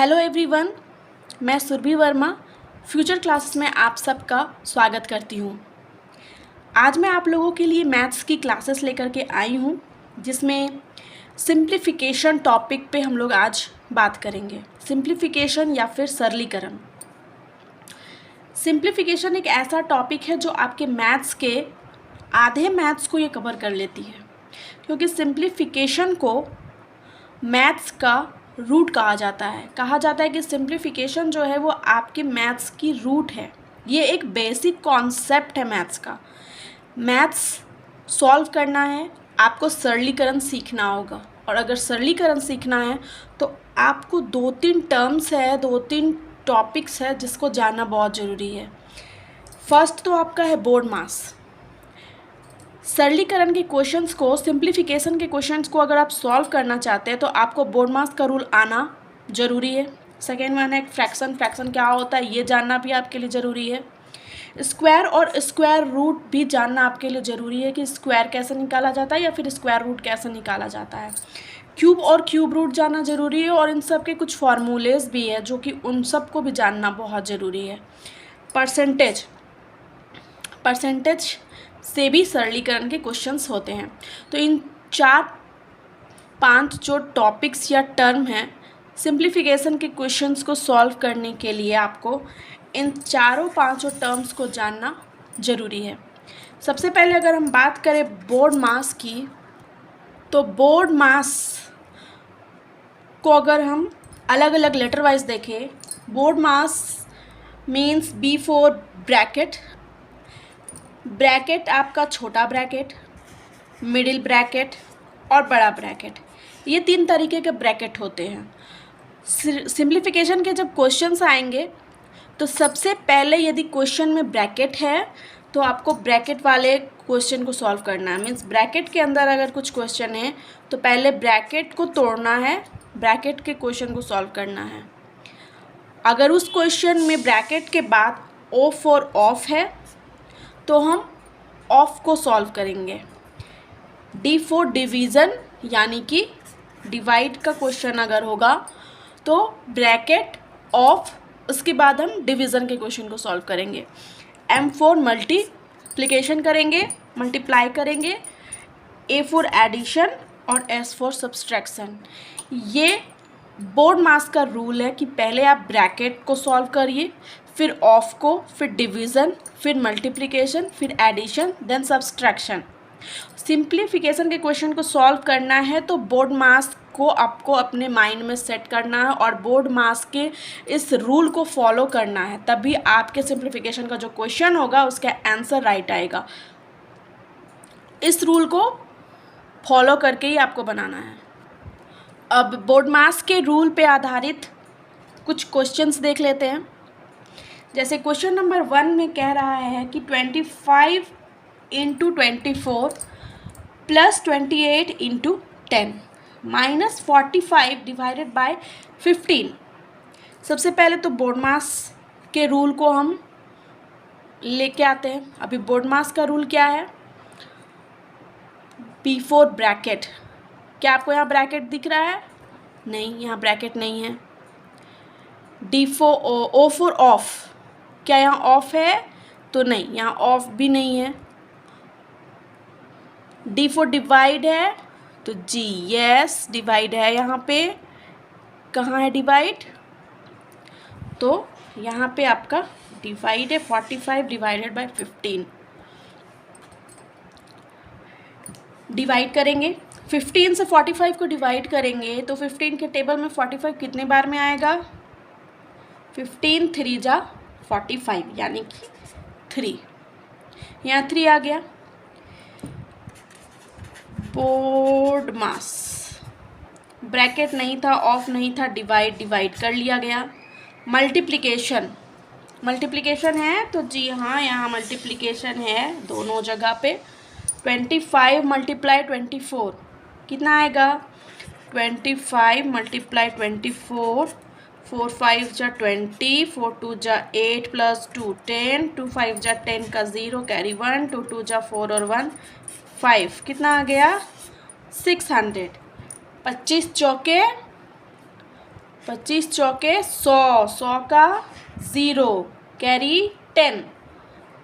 Hello everyone, मैं Surabhi Verma future classes में आप सबका स्वागत करती हूँ। आज मैं आप लोगों के लिए मैथ्स की क्लासेस लेकर के आई हूँ, जिसमें सिंप्लीफिकेशन टॉपिक पे हम लोग आज बात करेंगे। सिंप्लीफिकेशन या फिर सरलीकरण। सिंप्लीफिकेशन एक ऐसा टॉपिक है जो आपके मैथ्स के आधे मैथ्स को ये कवर कर लेती है, क्योंकि सिंप्लीफिकेशन को मैथ्स का रूट कहा जाता है कि सिंप्लीफिकेशन जो है वो आपके मैथ्स की रूट है। ये एक बेसिक कॉन्सेप्ट है मैथ्स का। मैथ्स सॉल्व करना है, आपको सरलीकरण सीखना होगा, और अगर सरलीकरण सीखना है तो आपको दो तीन टॉपिक्स है जिसको जानना बहुत ज़रूरी है। फर्स्ट तो आपका है बोर्ड मास। सरलीकरण के क्वेश्चंस को, सिंप्लीफिकेशन के क्वेश्चंस को अगर आप सॉल्व करना चाहते हैं तो आपको बोर्ड मास का रूल आना ज़रूरी है। सेकेंड वन है फ्रैक्शन क्या होता है ये जानना भी आपके लिए ज़रूरी है। स्क्वायर और स्क्वायर रूट भी जानना आपके लिए ज़रूरी है कि स्क्वायर कैसे निकाला जाता है या फिर स्क्वायर रूट कैसे निकाला जाता है। क्यूब और क्यूब रूट जानना ज़रूरी है, और इन सब के कुछ फार्मूलेज भी है जो कि उन सब को भी जानना बहुत ज़रूरी है। परसेंटेज से भी सरलीकरण के क्वेश्चंस होते हैं। तो इन 4-5 जो टॉपिक्स या टर्म हैं सिंप्लीफिकेशन के क्वेश्चंस को सॉल्व करने के लिए आपको इन 4-5 टर्म्स को जानना ज़रूरी है। सबसे पहले अगर हम बात करें बोर्ड मास की, तो बोर्ड मास को अगर हम अलग अलग लेटर वाइज देखें, board mass means before bracket आपका छोटा ब्रैकेट, मिडिल ब्रैकेट और बड़ा ब्रैकेट, ये 3 तरीके के ब्रैकेट होते हैं। सिंप्लीफिकेशन के जब क्वेश्चंस आएंगे तो सबसे पहले यदि क्वेश्चन में ब्रैकेट है तो आपको ब्रैकेट वाले क्वेश्चन को सॉल्व करना है। मीन्स ब्रैकेट के अंदर अगर कुछ क्वेश्चन है तो पहले ब्रैकेट को तोड़ना है, ब्रैकेट के क्वेश्चन को सॉल्व करना है। अगर उस क्वेश्चन में ब्रैकेट के बाद ओ फॉर ऑफ है तो हम ऑफ को सॉल्व करेंगे। डी फॉर डिवीज़न यानी कि डिवाइड का क्वेश्चन अगर होगा तो ब्रैकेट ऑफ, उसके बाद हम डिवीज़न के क्वेश्चन को सॉल्व करेंगे। एम फॉर मल्टीप्लिकेशन करेंगे, मल्टीप्लाई करेंगे। ए फॉर एडिशन और एस फॉर सब्सट्रैक्शन। ये बोर्ड मास का रूल है कि पहले आप ब्रैकेट को सॉल्व करिए, फिर ऑफ को, फिर डिवीज़न, फिर मल्टीप्लिकेशन, फिर एडिशन, देन सब्सट्रैक्शन। सिंप्लीफिकेशन के क्वेश्चन को सॉल्व करना है तो बोर्ड मास को आपको अपने माइंड में सेट करना है और बोर्ड मास के इस रूल को फॉलो करना है, तभी आपके सिंप्लीफिकेशन का जो क्वेश्चन होगा उसका आंसर राइट आएगा। इस रूल को फॉलो करके ही आपको बनाना है। अब बोर्ड मास के रूल पे आधारित कुछ क्वेश्चंस देख लेते हैं। जैसे क्वेश्चन नंबर 1 में कह रहा है कि 25 × 24 + 28 × 10 - 45 डिवाइडेड बाय 15। सबसे पहले तो बोर्ड मास के रूल को हम लेके आते हैं। अभी बोर्ड मास का रूल क्या है? Before bracket. क्या आपको यहाँ ब्रैकेट दिख रहा है? नहीं, यहाँ ब्रैकेट नहीं है। O for of. क्या यहाँ ऑफ है? तो नहीं, यहाँ ऑफ भी नहीं है। डी फॉर डिवाइड है तो जी यस डिवाइड है। यहाँ पे कहाँ है डिवाइड? तो यहाँ पे आपका डिवाइड है 45 डिवाइडेड बाय 15। डिवाइड करेंगे, 15 से 45 को डिवाइड करेंगे तो 15 के टेबल में 45 कितने बार में आएगा? 15 3 जा 45 यानी कि 3। यहाँ 3 आ गया। बोर्ड मास, ब्रैकेट नहीं था, ऑफ नहीं था, डिवाइड कर लिया गया। मल्टीप्लिकेशन है तो जी हाँ, यहाँ मल्टीप्लिकेशन है दोनों जगह पे। 25 × 24 कितना आएगा? 25 × 24, 4 5 जा 20, 4 2 जा 8 + 2 10, 2 5 जा 10 का 0 कैरी 1, 2 2 जा 4 और 1 5। कितना आ गया? 600। 25 चौके 25 चौके 100, 100 का 0, कैरी 10,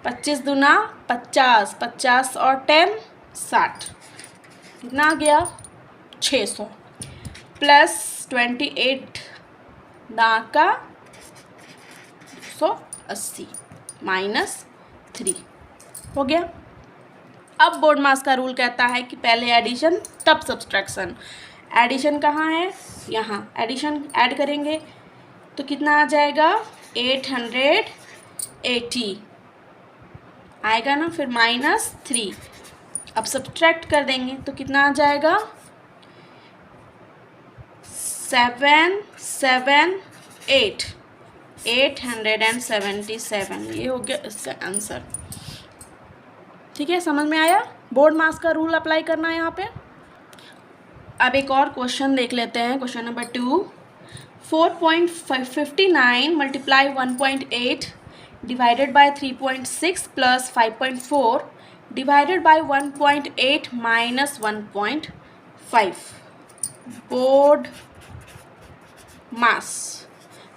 25 दूना 50, 50 और 10 60, कितना आ गया 600, प्लस 28 का 180 माइनस 3 हो गया। अब बोर्ड मास का रूल कहता है कि पहले एडिशन तब सब्सट्रैक्शन। एडिशन कहाँ है, यहाँ एडिशन ऐड करेंगे तो कितना आ जाएगा 880 आएगा ना, फिर माइनस 3। अब सब्सट्रैक्ट कर देंगे तो कितना आ जाएगा 778 877, ये हो गया इसका आंसर। ठीक है, समझ में आया। बोर्ड मास का रूल अप्लाई करना है यहाँ पे। अब एक और क्वेश्चन देख लेते हैं, question number 2। 4.59 multiply 1.8 divided by 3.6 plus 5.4 divided by 1.8 minus 1.5। Board mass,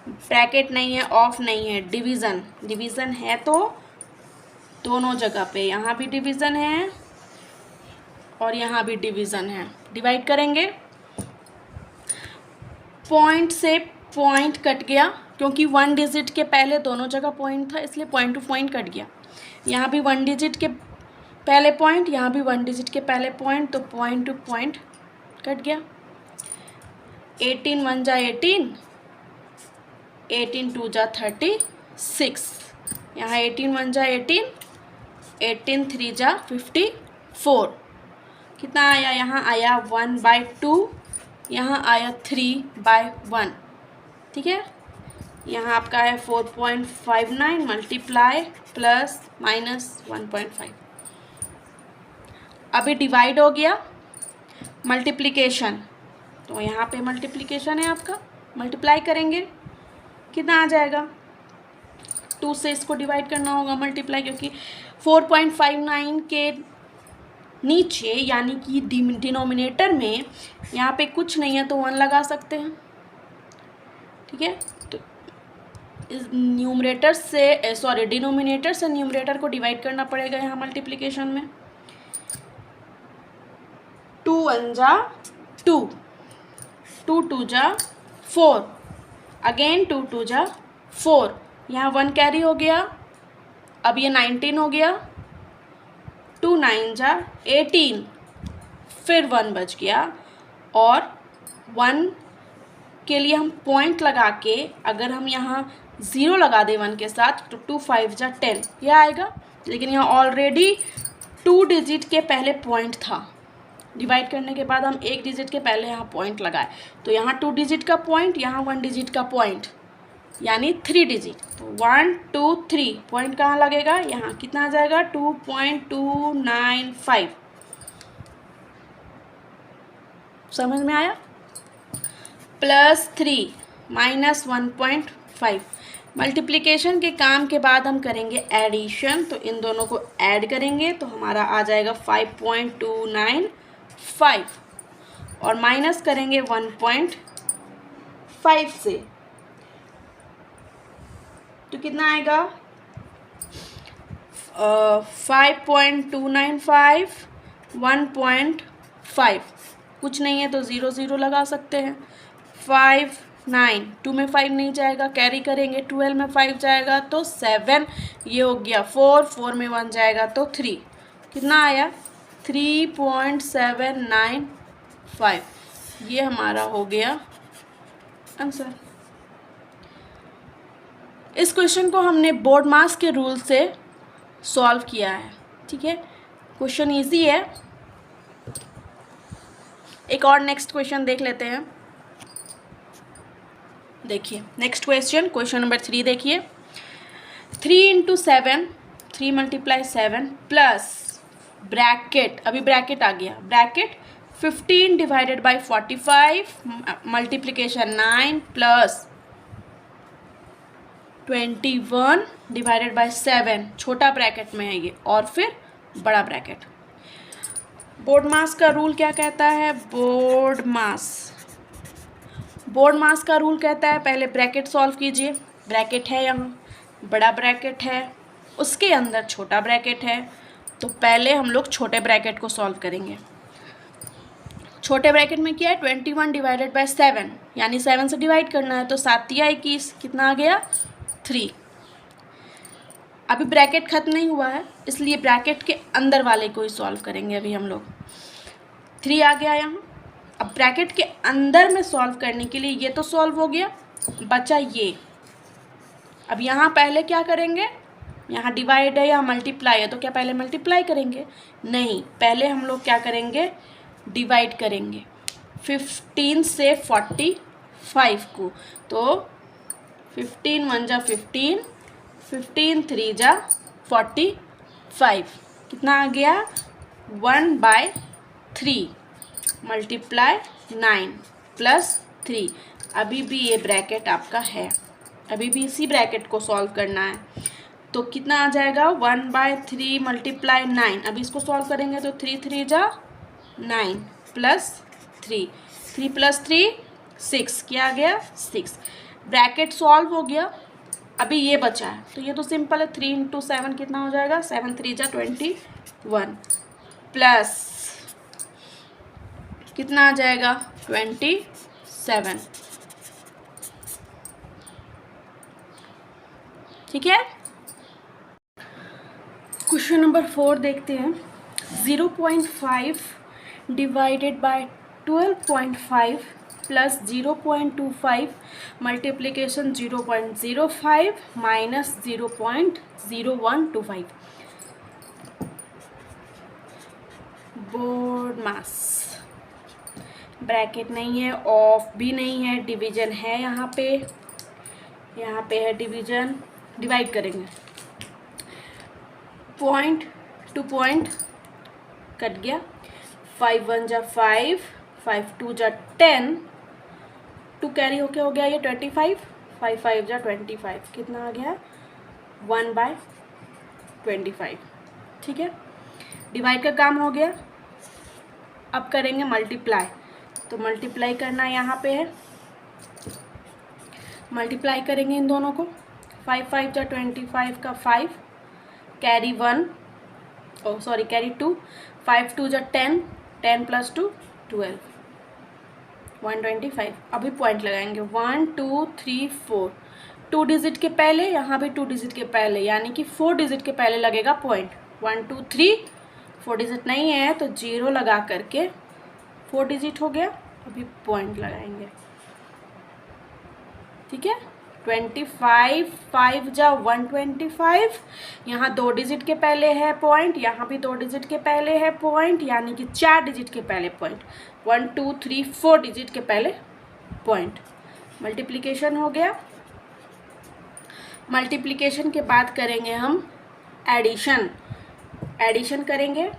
bracket नहीं है, ऑफ नहीं है, डिवीज़न, डिवीज़न है तो दोनों जगह पे, यहाँ भी डिवीज़न है और यहाँ भी डिवीज़न है। डिवाइड करेंगे, पॉइंट से पॉइंट कट गया क्योंकि 1 डिजिट के पहले दोनों जगह पॉइंट था, इसलिए पॉइंट टू पॉइंट कट गया। यहाँ भी 1 डिजिट के पहले पॉइंट, यहाँ भी 1 डिजिट के पहले पॉइंट, तो पॉइंट टू पॉइंट कट गया। 18 1 जा 18, 18 2 जा 36, यहाँ 18 1 जा 18, 18 3 जा 54, कितना आया, यहाँ आया 1/2, यहाँ आया 3/1। ठीक है, यहाँ आपका है 4.59 मल्टीप्लाई प्लस माइनस 1.5। अभी डिवाइड हो गया, मल्टीप्लिकेशन, तो यहाँ पे मल्टीप्लिकेशन है आपका, मल्टीप्लाई करेंगे कितना आ जाएगा, 2 से इसको डिवाइड करना होगा मल्टीप्लाई, क्योंकि 4.59 के नीचे यानी कि डिनोमिनेटर में यहाँ पे कुछ नहीं है तो 1 लगा सकते हैं। ठीक है, तो इस न्यूमरेटर से डिनोमिनेटर से न्यूमरेटर को डिवाइड करना पड़ेगा यहाँ मल्टीप्लिकेशन में। 2 1 जा 2, 2 2 जा 4, अगेन 2 2 जा 4, यहाँ 1 कैरी हो गया, अब ये 19 हो गया, 2 9 जा 18, फिर 1 बच गया, और 1 के लिए हम पॉइंट लगा के अगर हम यहाँ 0 लगा दें 1 के साथ तो 2 5 जा 10 यह आएगा, लेकिन यहाँ ऑलरेडी 2 डिजिट के पहले पॉइंट था। डिवाइड करने के बाद हम 1 डिजिट के पहले यहाँ पॉइंट लगाए, तो यहाँ 2 डिजिट का पॉइंट, यहाँ 1 डिजिट का पॉइंट, यानी 3 डिजिट, तो 1 2 3 पॉइंट कहाँ लगेगा, यहाँ कितना आ जाएगा 2.295। समझ में आया। Plus 3 minus 1.5। मल्टीप्लिकेशन के काम के बाद हम करेंगे एडिशन, तो इन दोनों को ऐड करेंगे तो हमारा आ जाएगा 5.295, और माइनस करेंगे 1.5 से तो कितना आएगा 5.295 1.5, कुछ नहीं है तो 0 0 लगा सकते हैं। 5 9, 2 में 5 नहीं जाएगा, कैरी करेंगे, 12 में 5 जाएगा तो 7, ये हो गया 4, 4 में 1 जाएगा तो 3, कितना आया 3.795, ये हमारा हो गया आंसर। इस क्वेश्चन को हमने बोर्ड मास के रूल से सॉल्व किया है। ठीक है, क्वेश्चन इजी है। एक और नेक्स्ट क्वेश्चन देख लेते हैं। देखिए नेक्स्ट क्वेश्चन, क्वेश्चन नंबर 3 देखिए। 3 × 7, 3 × 7 प्लस ब्रैकेट, अभी ब्रैकेट आ गया, bracket 15 divided by 45 multiplication 9 plus 21 divided by 7, छोटा ब्रैकेट में है ये, और फिर बड़ा ब्रैकेट। बोर्ड मास का रूल क्या कहता है, बोर्ड मास बोर्ड मास का रूल कहता है पहले ब्रैकेट सॉल्व कीजिए। ब्रैकेट है यहाँ, बड़ा ब्रैकेट है, उसके अंदर छोटा ब्रैकेट है, तो पहले हम लोग छोटे ब्रैकेट को सॉल्व करेंगे। छोटे ब्रैकेट में क्या है 21 डिवाइडेड बाय 7, यानी 7 से डिवाइड करना है, तो 7 या 21 कितना आ गया 3। अभी ब्रैकेट खत्म नहीं हुआ है, इसलिए ब्रैकेट के अंदर वाले को ही सॉल्व करेंगे अभी हम लोग। 3 आ गया यहाँ। अब ब्रैकेट के अंदर में सॉल्व करने के लिए ये तो सॉल्व हो गया, बचा ये। अब यहाँ पहले क्या करेंगे, यहाँ डिवाइड है या मल्टीप्लाई है, तो क्या पहले मल्टीप्लाई करेंगे? नहीं, पहले हम लोग क्या करेंगे, डिवाइड करेंगे 15 से 45 को। तो 15 1 जा 15, 15 3 जा 45, कितना आ गया 1/3 मल्टीप्लाई 9 प्लस 3। अभी भी ये ब्रैकेट आपका है, अभी भी इसी ब्रैकेट को सॉल्व करना है, तो कितना आ जाएगा 1/3 मल्टीप्लाई 9। अभी इसको सॉल्व करेंगे तो 3 3 जा 9 प्लस 3, 3 प्लस 3 6, क्या आ गया 6। ब्रैकेट सॉल्व हो गया। अभी ये बचा है, तो ये तो सिंपल है, 3 × 7 कितना हो जाएगा 7 3 जा 21 प्लस कितना आ जाएगा 27। ठीक है। क्वेश्चन नंबर 4 देखते हैं। 0.5 divided by 12.5 plus 0.25 multiplication 0.05 minus 0.0125। Board mass, bracket नहीं है, ऑफ भी नहीं है, डिवीजन है यहाँ पे है डिवीजन। डिवाइड करेंगे, पॉइंट टू पॉइंट कट गया, 5 1 जा 5, 5 2 जा 10, 2 कैरी होके हो गया ये 25, 5 5 जा 25, कितना आ गया 1/25। ठीक है, डिवाइड का काम हो गया। अब करेंगे मल्टीप्लाई, तो मल्टीप्लाई करना यहाँ पे है, मल्टीप्लाई करेंगे इन दोनों को। 5 5 जा 25 का 5, कैरी 1, कैरी 2, 5 2 जा 10, 10 प्लस 2 12, 125। अभी पॉइंट लगाएंगे 1 2 3 4, 2 डिजिट के पहले, यहाँ भी 2 डिजिट के पहले, यानी कि 4 डिजिट के पहले लगेगा पॉइंट। 1 2 3, 4 डिजिट नहीं है तो 0 लगा करके 4 डिजिट हो गया, अभी पॉइंट लगाएंगे। ठीक है, 25 5 जा 125, यहाँ 2 डिजिट के पहले है पॉइंट, यहाँ भी 2 डिजिट के पहले है पॉइंट, यानी कि 4 डिजिट के पहले पॉइंट, 1 2 3 4 डिजिट के पहले पॉइंट। मल्टीप्लिकेशन हो गया। मल्टीप्लिकेशन के बाद करेंगे हम एडिशन। एडिशन करेंगे,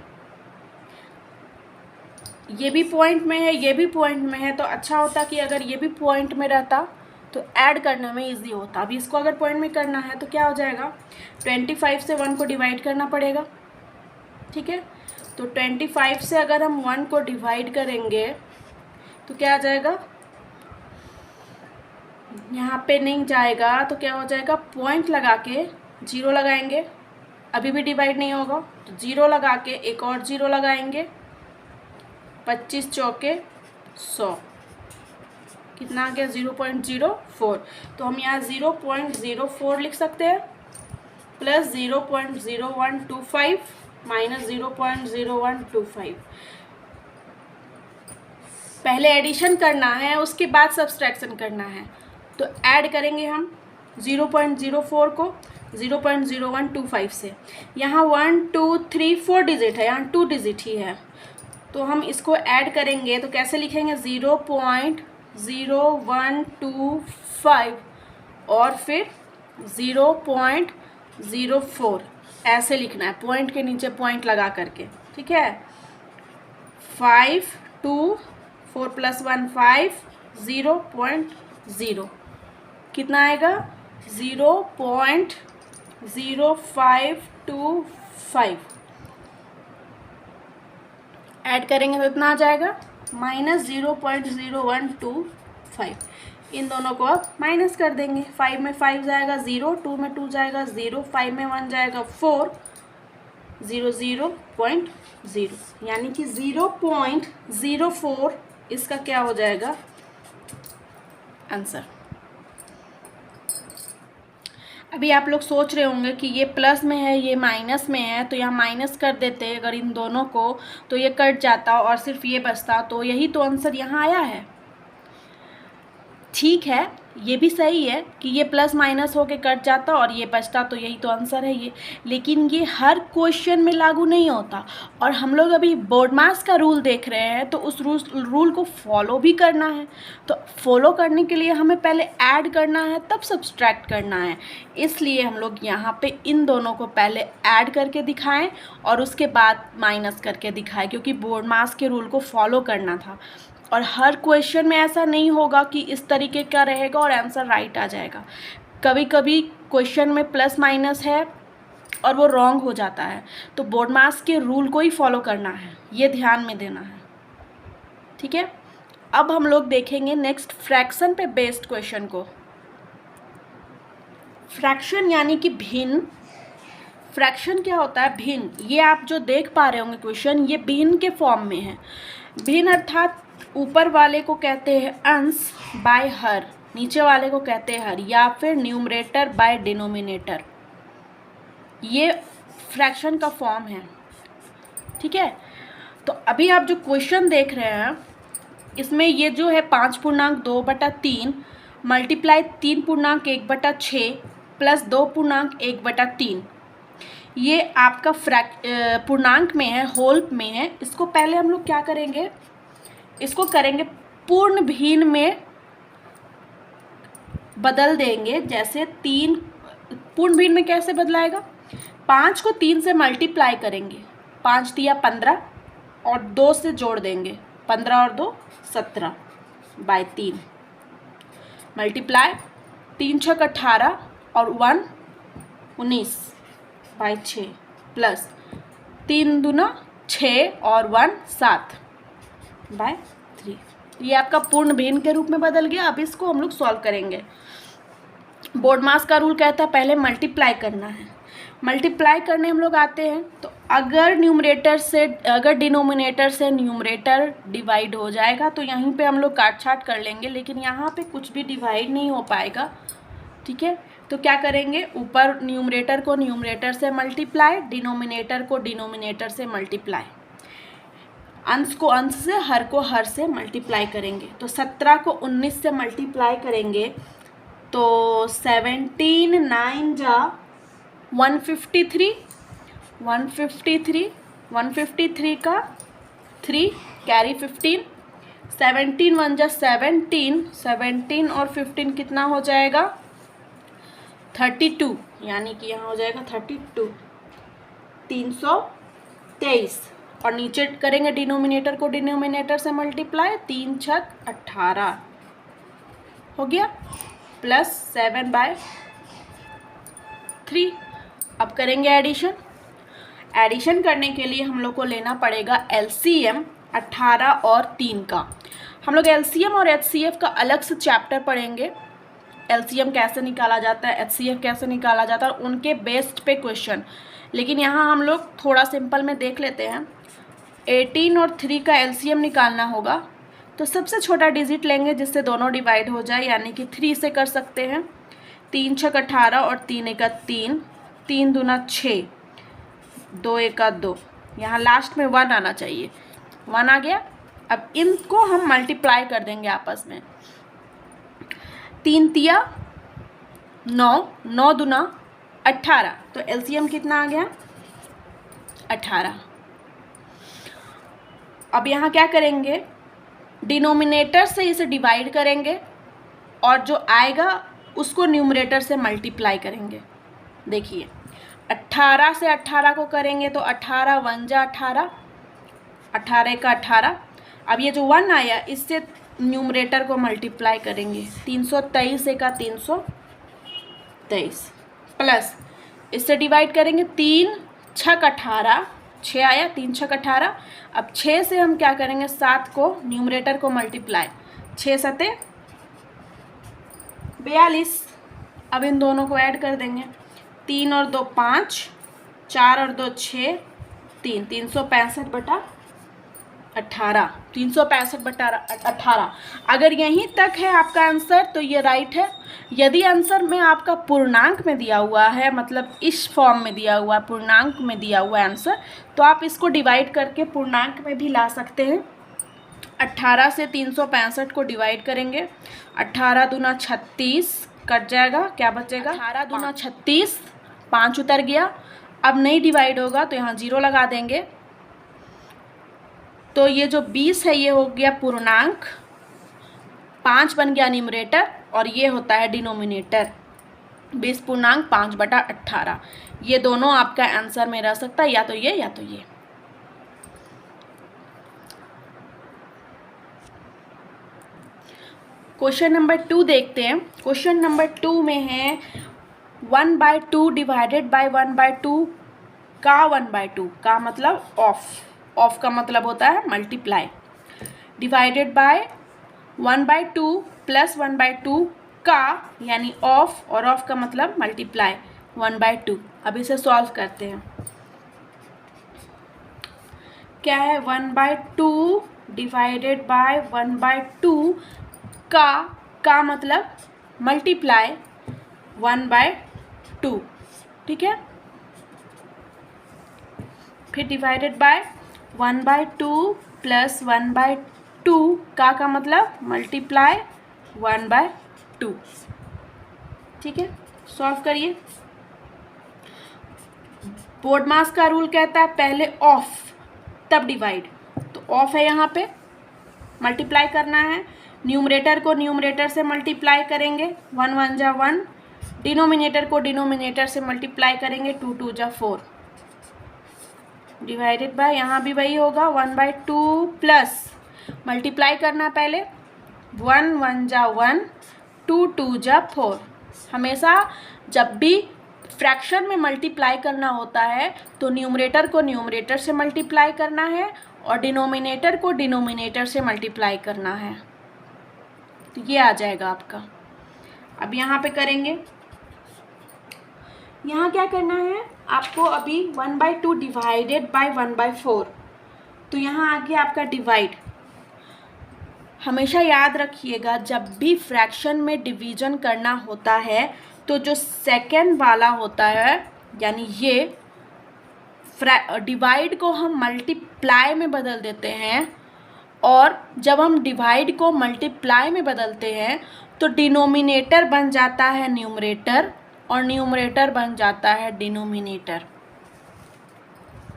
ये भी पॉइंट में है, ये भी पॉइंट में है, तो अच्छा होता कि अगर ये भी पॉइंट में रहता तो ऐड करने में इजी होता। अभी इसको अगर पॉइंट में करना है तो क्या हो जाएगा, 25 से 1 को डिवाइड करना पड़ेगा। ठीक है, तो 25 से अगर हम 1 को डिवाइड करेंगे तो क्या आ जाएगा, यहाँ पे नहीं जाएगा तो क्या हो जाएगा, पॉइंट लगा के 0 लगाएंगे, अभी भी डिवाइड नहीं होगा, तो 0 लगा के एक और 0 लगाएंगे, 25 चौके 100, कितना आ गया 0.04। तो हम यहाँ 0.04 लिख सकते हैं, प्लस 0.0125 माइनस 0.0125। पहले एडिशन करना है, उसके बाद सब्सट्रैक्शन करना है, तो ऐड करेंगे हम 0.04 को 0.0125 से। यहाँ 1 2 3 4 डिजिट है, यहाँ 2 डिजिट ही है, तो हम इसको ऐड करेंगे तो कैसे लिखेंगे 0.0125 और फिर 0.04 ऐसे लिखना है, पॉइंट के नीचे पॉइंट लगा करके। ठीक है, 5 2 4 + 1 5, 0.0 कितना आएगा 0.0525। ऐड करेंगे तो इतना आ जाएगा -0.0125। 5। इन दोनों को अब माइनस कर देंगे। 5 में 5 जाएगा 0, 2 में 2 जाएगा 0, 5 में 1 जाएगा 4, 0 0.0, यानी कि 0.04 इसका क्या हो जाएगा आंसर। अभी आप लोग सोच रहे होंगे कि ये प्लस में है ये माइनस में है, तो यहाँ माइनस कर देते अगर इन दोनों को, तो ये कट जाता और सिर्फ ये बचता, तो यही तो आंसर यहाँ आया है। ठीक है, ये भी सही है कि ये प्लस माइनस होके कट जाता और ये बचता, तो यही तो आंसर है ये। लेकिन ये हर क्वेश्चन में लागू नहीं होता, और हम लोग अभी बोर्ड मास का रूल देख रहे हैं, तो उस रूल को फॉलो भी करना है। तो फॉलो करने के लिए हमें पहले ऐड करना है, तब सब्सट्रैक्ट करना है। इसलिए हम लोग यहाँ पे इन दोनों को पहले ऐड करके दिखाएं और उसके बाद माइनस करके दिखाएं, क्योंकि बोर्ड मास के रूल को फॉलो करना था। और हर क्वेश्चन में ऐसा नहीं होगा कि इस तरीके का रहेगा और आंसर राइट आ जाएगा। कभी कभी क्वेश्चन में प्लस माइनस है और वो रॉन्ग हो जाता है, तो बोर्ड मास के रूल को ही फॉलो करना है, ये ध्यान में देना है। ठीक है, अब हम लोग देखेंगे नेक्स्ट फ्रैक्शन पे बेस्ड क्वेश्चन को। फ्रैक्शन यानी कि भिन्न। फ्रैक्शन क्या होता है? भिन्न। ये आप जो देख पा रहे होंगे क्वेश्चन, ये भिन्न के फॉर्म में है। भिन्न अर्थात ऊपर वाले को कहते हैं अंश बाय हर, नीचे वाले को कहते हैं हर, या फिर न्यूमरेटर बाय डिनोमिनेटर। ये फ्रैक्शन का फॉर्म है। ठीक है, तो अभी आप जो क्वेश्चन देख रहे हैं, इसमें ये जो है 5.2/3 मल्टीप्लाई 3.1/6 प्लस 2.1/3, ये आपका पूर्णांक में है, होल में है। इसको पहले हम लोग क्या करेंगे, इसको करेंगे पूर्ण भिन्न में बदल देंगे। जैसे 3 पूर्ण भिन्न में कैसे बदलाएगा? 5 को 3 से मल्टीप्लाई करेंगे, 5 दिया 15 और 2 से जोड़ देंगे, 15 और 2 17 बाय 3 मल्टीप्लाई 3 छक 18 और 1 19 बाय 6 प्लस 3 दूना 6 और 1 7 बाय 3। ये आपका पूर्ण भिन्न के रूप में बदल गया। अब इसको हम लोग सॉल्व करेंगे। बोर्ड मास का रूल कहता है पहले मल्टीप्लाई करना है। मल्टीप्लाई करने हम लोग आते हैं, तो अगर डिनोमिनेटर से न्यूमरेटर डिवाइड हो जाएगा तो यहीं पे हम लोग काट छाट कर लेंगे, लेकिन यहाँ पे कुछ भी डिवाइड नहीं हो पाएगा। ठीक है, तो क्या करेंगे, ऊपर न्यूमरेटर को न्यूमरेटर से मल्टीप्लाई, डिनोमिनेटर को डिनोमिनेटर से मल्टीप्लाई, अंश को अंश से, हर को हर से मल्टीप्लाई करेंगे। तो 17 को 19 से मल्टीप्लाई करेंगे तो 17 9 जा 153, 153 का 3 कैरी 15, 17 1 जा 17, 17 और 15 कितना हो जाएगा 32, यानी कि यहाँ हो जाएगा 32, 323। और नीचे करेंगे डिनोमिनेटर को डिनोमिनेटर से मल्टीप्लाई, 3 छक 18 हो गया, प्लस 7/3। अब करेंगे एडिशन। एडिशन करने के लिए हम लोग को लेना पड़ेगा एलसीएम 18 और 3 का। हम लोग एलसीएम और एचसीएफ का अलग से चैप्टर पढ़ेंगे। एलसीएम कैसे निकाला जाता है, एचसीएफ कैसे निकाला जाता है, उनके बेस्ड पे क्वेश्चन। लेकिन यहाँ हम लोग थोड़ा सिंपल में देख लेते हैं। 18 और 3 का एलसीएम निकालना होगा, तो सबसे छोटा डिजिट लेंगे जिससे दोनों डिवाइड हो जाए, यानी कि 3 से कर सकते हैं। 3 छक 18 और 3 एका 3, 3 दूना 6, 2 एका 2, यहाँ लास्ट में 1 आना चाहिए, 1 आ गया। अब इनको हम मल्टीप्लाई कर देंगे आपस में। 3 तिया 9, 9 दूना 18, तो एलसीएम कितना आ गया 18। अब यहाँ क्या करेंगे, डिनोमिनेटर से इसे डिवाइड करेंगे और जो आएगा उसको न्यूमरेटर से मल्टीप्लाई करेंगे। देखिए 18 से 18 को करेंगे तो 18 1 जा 18, 18 का 18। अब ये जो 1 आया इससे न्यूमरेटर को मल्टीप्लाई करेंगे, 323 का 323 प्लस इससे डिवाइड करेंगे, 3 छक 18, 6 आया, 3 छक 18। अब 6 से हम क्या करेंगे, 7 को न्यूमरेटर को मल्टीप्लाई, 6 सते 42। अब इन दोनों को ऐड कर देंगे, 3 और 2 5, 4 और 2 6, 3, 365/18, 365/18। अगर यहीं तक है आपका आंसर तो ये राइट है। यदि आंसर में आपका पूर्णांक में दिया हुआ है, मतलब इस फॉर्म में दिया हुआ है, पूर्णांक में दिया हुआ है आंसर, तो आप इसको डिवाइड करके पूर्णांक में भी ला सकते हैं। 18 से 365 को डिवाइड करेंगे, 18 दूना 36, कट जाएगा, क्या बचेगा, 18 दूना 36, 5 उतर गया। अब नहीं डिवाइड होगा तो यहाँ 0 लगा देंगे, तो ये जो 20 है ये हो गया पूर्णांक, 5 बन गया न्यूमरेटर और ये होता है डिनोमिनेटर। 20 पूर्णांक 5/18, ये दोनों आपका आंसर में रह सकता है, या तो ये या तो ये। क्वेश्चन नंबर 2 देखते हैं। क्वेश्चन नंबर 2 में है 1/2 डिवाइडेड बाय 1/2 का 1/2 का मतलब ऑफ का मतलब होता है मल्टीप्लाई, डिवाइडेड बाय 1/2 प्लस 1/2 का यानी ऑफ, और ऑफ का मतलब मल्टीप्लाई 1/2। अब इसे सॉल्व करते हैं। क्या है, 1/2 डिवाइडेड बाय 1/2 का मतलब मल्टीप्लाई 1/2, ठीक है। फिर डिवाइडेड बाय 1/2 प्लस 1/2 का मतलब मल्टीप्लाई 1/2, ठीक है। सॉल्व करिए। बोर्डमास का रूल कहता है पहले ऑफ तब डिवाइड, तो ऑफ है यहाँ पे, मल्टीप्लाई करना है। न्यूमरेटर को न्यूमरेटर से मल्टीप्लाई करेंगे, 1 1 जा 1, डिनोमिनेटर को डिनोमिनेटर से मल्टीप्लाई करेंगे, 2 2 जा 4, डिवाइडेड बाय यहाँ भी वही होगा 1/2 प्लस मल्टीप्लाई करना पहले, 1 1 जा 1, 2 2 जा 4। हमेशा जब भी फ्रैक्शन में मल्टीप्लाई करना होता है तो न्यूमरेटर को न्यूमरेटर से मल्टीप्लाई करना है और डिनोमिनेटर को डिनोमिनेटर से मल्टीप्लाई करना है, तो ये आ जाएगा आपका। अब यहाँ पे करेंगे, यहाँ क्या करना है आपको, अभी 1/2 डिवाइडेड बाय 1/4, तो यहाँ आ गया आपका डिवाइड। हमेशा याद रखिएगा जब भी फ्रैक्शन में डिवीजन करना होता है तो जो सेकेंड वाला होता है यानी ये डिवाइड को हम मल्टीप्लाई में बदल देते हैं, और जब हम डिवाइड को मल्टीप्लाई में बदलते हैं तो डिनोमिनेटर बन जाता है न्यूमरेटर और न्यूमरेटर बन जाता है डिनोमिनेटर।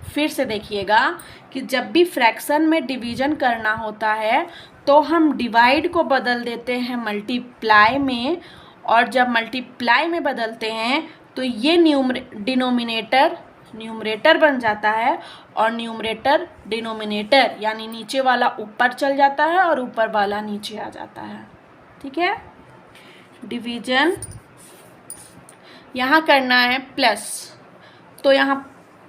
फिर से देखिएगा कि जब भी फ्रैक्शन में डिवीजन करना होता है तो हम डिवाइड को बदल देते हैं मल्टीप्लाई में, और जब मल्टीप्लाई में बदलते हैं तो ये डिनोमिनेटर न्यूमरेटर बन जाता है और न्यूमरेटर डिनोमिनेटर, यानी नीचे वाला ऊपर चल जाता है और ऊपर वाला नीचे आ जाता है, ठीक है। डिवीजन यहाँ करना है प्लस, तो यहाँ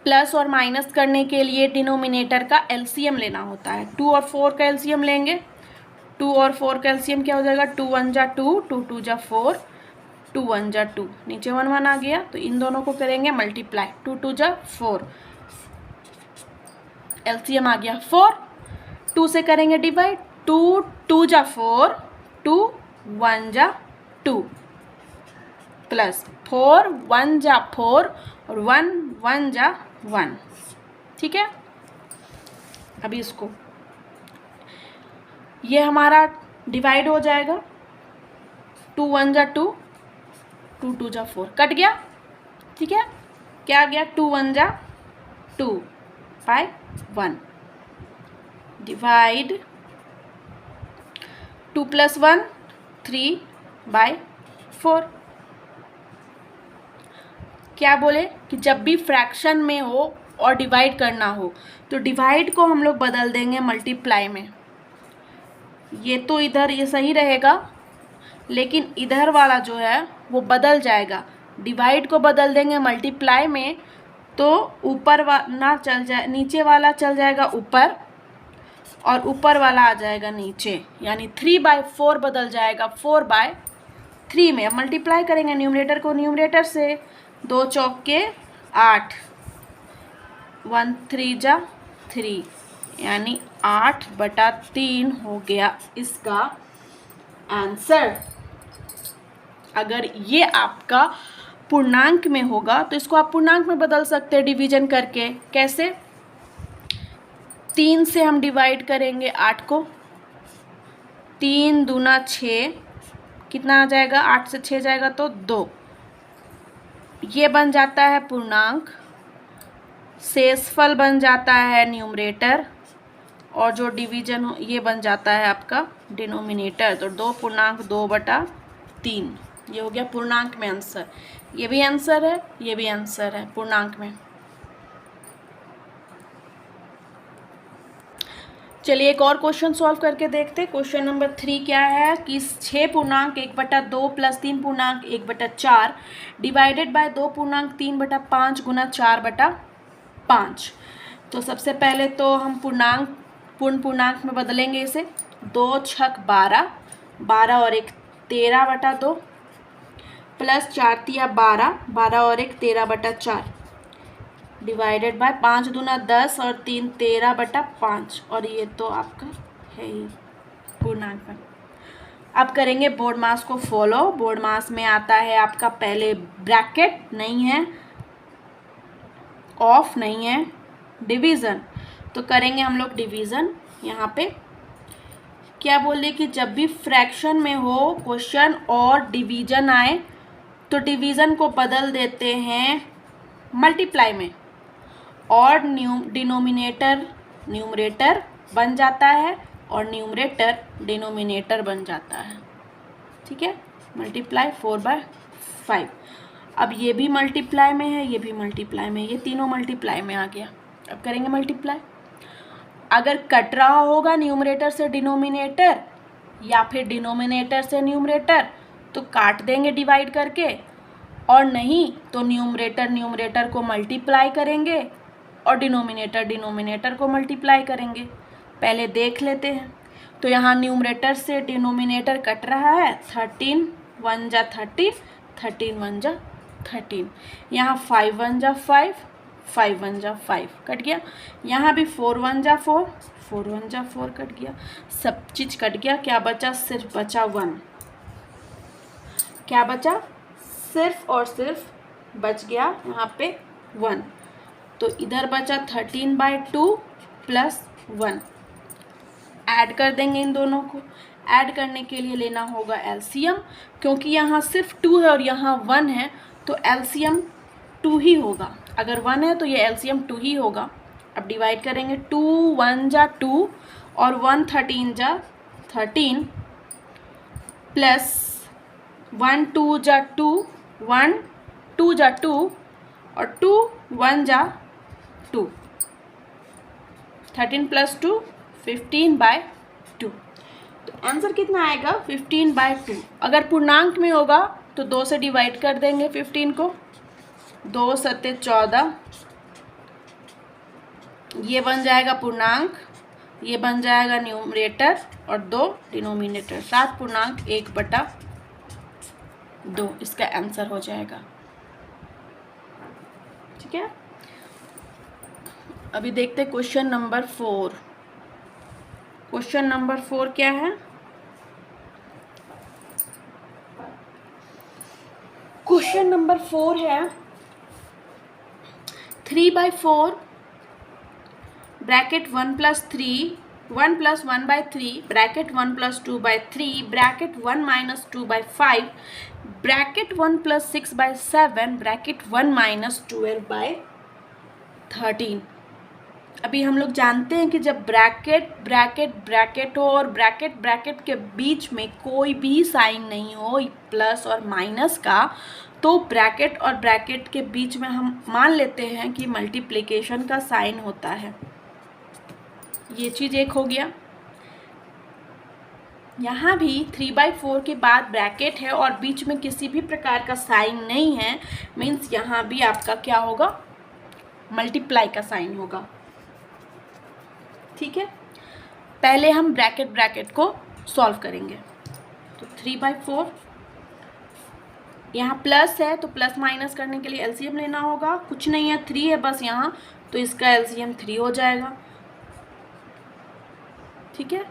प्लस और माइनस करने के लिए डिनोमिनेटर का एलसीएम लेना होता है। 2 और 4 का एलसीएम लेंगे, 2 और 4 का एलसीएम क्या हो जाएगा, 2 1 जा 2, 2 2 जा 4, 2 1 जा 2, नीचे 1 1 आ गया, तो इन दोनों को करेंगे मल्टीप्लाई, 2 2 जा 4, एलसीएम आ गया 4, 2 से करेंगे डिवाइड, 2 2 जा 4, 2 1 जा 2, प्लस 4 1 जा 4 और 1 1 जा 1, ठीक है। अभी इसको ये हमारा डिवाइड हो जाएगा, 2 1 जा 2, 2 2 जा 4, कट गया, ठीक है। क्या आ गया, 2 1 जा 2 बाय 1, डिवाइड 2 + 1 3 बाय 4। क्या बोले कि जब भी फ्रैक्शन में हो और डिवाइड करना हो तो डिवाइड को हम लोग बदल देंगे मल्टीप्लाई में। ये तो इधर ये सही रहेगा, लेकिन इधर वाला जो है वो बदल जाएगा, डिवाइड को बदल देंगे मल्टीप्लाई में तो ऊपर वाला चल जाए, नीचे वाला चल जाएगा ऊपर और ऊपर वाला आ जाएगा नीचे, यानी 3/4 बदल जाएगा 4/3। 3 में। अब मल्टीप्लाई करेंगे न्यूमरेटर को न्यूमरेटर से, 2 चौक के 8, 1 3 जा 3, यानी 8/3 हो गया इसका आंसर। अगर ये आपका पूर्णांक में होगा तो इसको आप पूर्णांक में बदल सकते हैं डिवीजन करके। कैसे? 3 से हम डिवाइड करेंगे 8 को, 3 दूना 6, कितना आ जाएगा? 8 से 6 जाएगा तो 2, ये बन जाता है पूर्णांक। शेषफल बन जाता है न्यूमरेटर, और जो डिवीजन हो ये बन जाता है आपका डिनोमिनेटर। तो 2.2/3 ये हो गया पूर्णांक में आंसर। ये भी आंसर है, ये भी आंसर है पूर्णांक में। चलिए एक और क्वेश्चन सॉल्व करके देखते हैं। क्वेश्चन नंबर 3 क्या है कि 6 पूर्णांक 1/2 प्लस 3 पूर्णांक 1/4 डिवाइडेड बाय 2 पूर्णांक 3/5 गुना 4/5। तो सबसे पहले तो हम पूर्ण पूर्णांक में बदलेंगे इसे। 2 छक 12, 12 और 1 13/2 प्लस 4 तिया 12, 12 और 1 13/4 डिवाइडेड बाय 5 दूना 10 और 3 13/5, और ये तो आपका है ही पूर्णांक में। अब करेंगे बोर्ड मास को फॉलो। बोर्ड मास में आता है आपका पहले ब्रैकेट नहीं है, ऑफ नहीं है, डिवीज़न। तो करेंगे हम लोग डिवीज़न। यहाँ पे क्या बोले कि जब भी फ्रैक्शन में हो क्वेश्चन और डिवीज़न आए तो डिवीज़न को बदल देते हैं मल्टीप्लाई में, और डिनोमिनेटर न्यूमरेटर बन जाता है और न्यूमरेटर डिनोमिनेटर बन जाता है। ठीक है, मल्टीप्लाई 4/5। अब ये भी मल्टीप्लाई में है, ये भी मल्टीप्लाई में, ये तीनों मल्टीप्लाई में आ गया। अब करेंगे मल्टीप्लाई। अगर कट रहा होगा न्यूमरेटर से डिनोमिनेटर या फिर डिनोमिनेटर से न्यूमरेटर तो काट देंगे डिवाइड करके, और नहीं तो न्यूमरेटर को मल्टीप्लाई करेंगे और डिनोमिनेटर को मल्टीप्लाई करेंगे। पहले देख लेते हैं। तो यहाँ न्यूमरेटर से डिनोमिनेटर कट रहा है, 13 1 जा 13, 13 1 जा 13, यहाँ 5 1 जा 5, 5 1 जा 5 कट गया। यहाँ भी 4 1 जा 4, 4 1 जा 4 कट गया। सब चीज़ कट गया, क्या बचा? सिर्फ बचा 1। क्या बचा? सिर्फ और सिर्फ बच गया यहाँ पे 1। तो इधर बचा 13/2 प्लस 1। ऐड कर देंगे इन दोनों को। ऐड करने के लिए लेना होगा एलसीएम, क्योंकि यहाँ सिर्फ 2 है और यहाँ 1 है, तो एलसीएम 2 ही होगा। अगर 1 है तो ये एलसीएम 2 ही होगा। अब डिवाइड करेंगे, 2 1 जा 2 और 1 13 जा 13 प्लस 1 2 जा 2, 1 2 जा 2 और 2 1 जा 2, 13 प्लस 2 15/2। तो आंसर कितना आएगा? 15/2। अगर पूर्णांक में होगा तो 2 से डिवाइड कर देंगे 15 को, 2 7 14, ये बन जाएगा पूर्णांक, ये बन जाएगा न्यूमरेटर और 2 डिनोमिनेटर। 7 पूर्णांक 1/2 इसका आंसर हो जाएगा। ठीक है, अभी देखते हैं क्वेश्चन नंबर 4। क्वेश्चन नंबर 4 क्या है? क्वेश्चन नंबर 4 है 3/4 bracket 1 + 3 1 + 1/3 bracket 1 + 2/3 bracket 1 - 2/5 bracket 1 + 6/7 bracket 1 - 12/13। अभी हम लोग जानते हैं कि जब ब्रैकेट हो और ब्रैकेट के बीच में कोई भी साइन नहीं हो प्लस और माइनस का, तो ब्रैकेट और ब्रैकेट के बीच में हम मान लेते हैं कि मल्टीप्लिकेशन का साइन होता है। ये चीज़ एक हो गया। यहाँ भी 3/4 के बाद ब्रैकेट है और बीच में किसी भी प्रकार का साइन नहीं है, मीन्स यहाँ भी आपका क्या होगा? मल्टीप्लाई का साइन होगा। ठीक है, पहले हम ब्रैकेट को सॉल्व करेंगे। तो 3/4 यहाँ प्लस है तो प्लस माइनस करने के लिए एलसीएम लेना होगा, कुछ नहीं है 3 है बस यहाँ, तो इसका एलसीएम 3 हो जाएगा। ठीक है,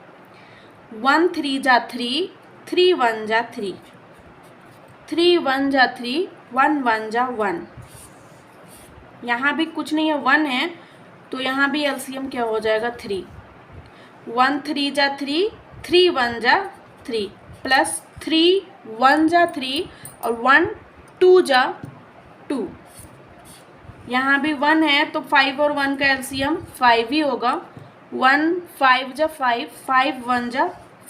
1 3 जा 3, 3 1 जा 3, 3 1 जा 3, 1 1 जा 1। यहाँ भी कुछ नहीं है 1 है, तो यहाँ भी एलसीएम क्या हो जाएगा 3। 1 3 जा 3, 3 1 जा 3, प्लस 3 1 जा 3 और 1 2 जा 2। यहाँ भी 1 है तो 5 और 1 का एलसीएम 5 ही होगा। 1 5 जा 5, 5 1 जा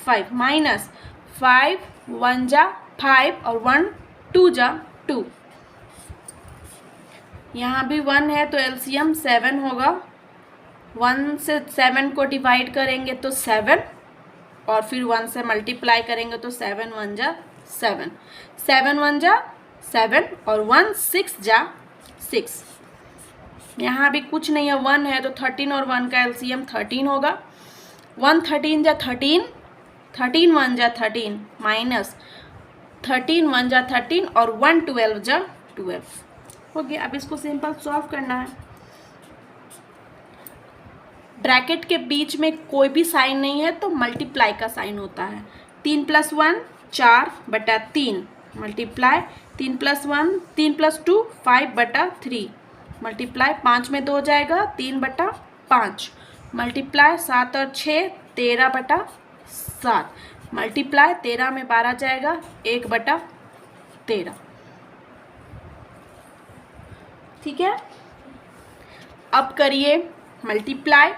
5, माइनस 5 1 जा 5 और 1 2 जा 2। यहाँ भी 1 है तो एलसीएम 7 होगा। 1 से 7 को डिवाइड करेंगे तो 7 और फिर 1 से मल्टीप्लाई करेंगे तो 7 1 जा 7, 7 1 जा 7 और 1 6 जा 6। यहाँ भी कुछ नहीं है 1 है तो 13 और 1 का एलसीएम 13 होगा। 1 13 जा 13, 13 1 जा 13, माइनस 13 1 जा 13 और 1 12 जा 12 हो गया। अब इसको सिंपल सॉल्व करना है। ब्रैकेट के बीच में कोई भी साइन नहीं है तो मल्टीप्लाई का साइन होता है। 3 + 1 4/3 मल्टीप्लाई 3 + 1 3 + 2 5/3 मल्टीप्लाई 5 में 2 जाएगा 3/5 मल्टीप्लाई 7 और 6 13/7 मल्टीप्लाई 13 में 12 जाएगा 1/13। ठीक है, अब करिए मल्टीप्लाई।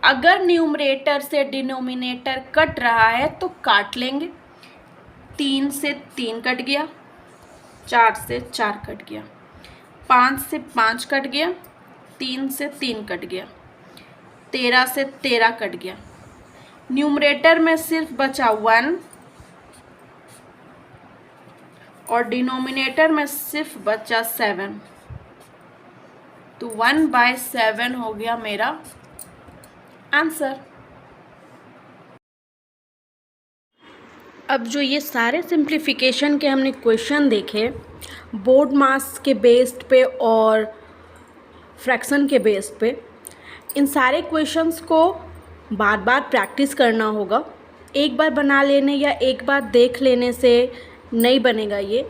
अगर न्यूमरेटर से डिनोमिनेटर कट रहा है तो काट लेंगे। 3 से 3 कट गया, 4 से 4 कट गया, 5 से 5 कट गया, 3 से 3 कट गया, 13 से 13 कट गया। न्यूमरेटर में सिर्फ बचा 1 और डिनोमिनेटर में सिर्फ बचा 7, तो 1/7 हो गया मेरा आंसर। अब जो ये सारे सिंप्लीफिकेशन के हमने क्वेश्चन देखे बोर्ड मास के बेस्ड पे और फ्रैक्शन के बेस्ड पे, इन सारे क्वेश्चंस को बार बार प्रैक्टिस करना होगा। एक बार बना लेने या एक बार देख लेने से नहीं बनेगा ये,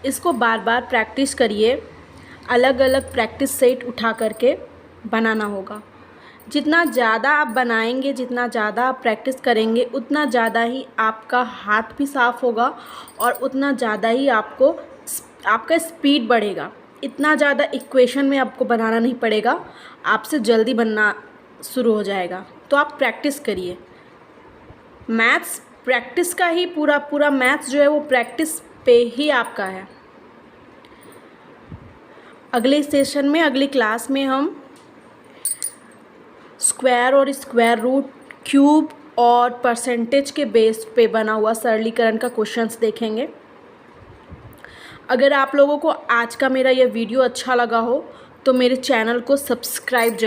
इसको बार बार प्रैक्टिस करिए। अलग अलग प्रैक्टिस सेट उठा करके बनाना होगा। जितना ज़्यादा आप बनाएंगे, जितना ज़्यादा आप प्रैक्टिस करेंगे, उतना ज़्यादा ही आपका हाथ भी साफ़ होगा और उतना ज़्यादा ही आपका स्पीड बढ़ेगा। इतना ज़्यादा इक्वेशन में आपको बनाना नहीं पड़ेगा, आपसे जल्दी बनना शुरू हो जाएगा। तो आप प्रैक्टिस करिए। मैथ्स प्रैक्टिस का ही पूरा मैथ्स जो है वो प्रैक्टिस पे ही आपका है। अगले सेशन में, अगली क्लास में हम स्क्वायर और स्क्वायर रूट, क्यूब और परसेंटेज के बेस पे बना हुआ सरलीकरण का क्वेश्चंस देखेंगे। अगर आप लोगों को आज का मेरा ये वीडियो अच्छा लगा हो तो मेरे चैनल को सब्सक्राइब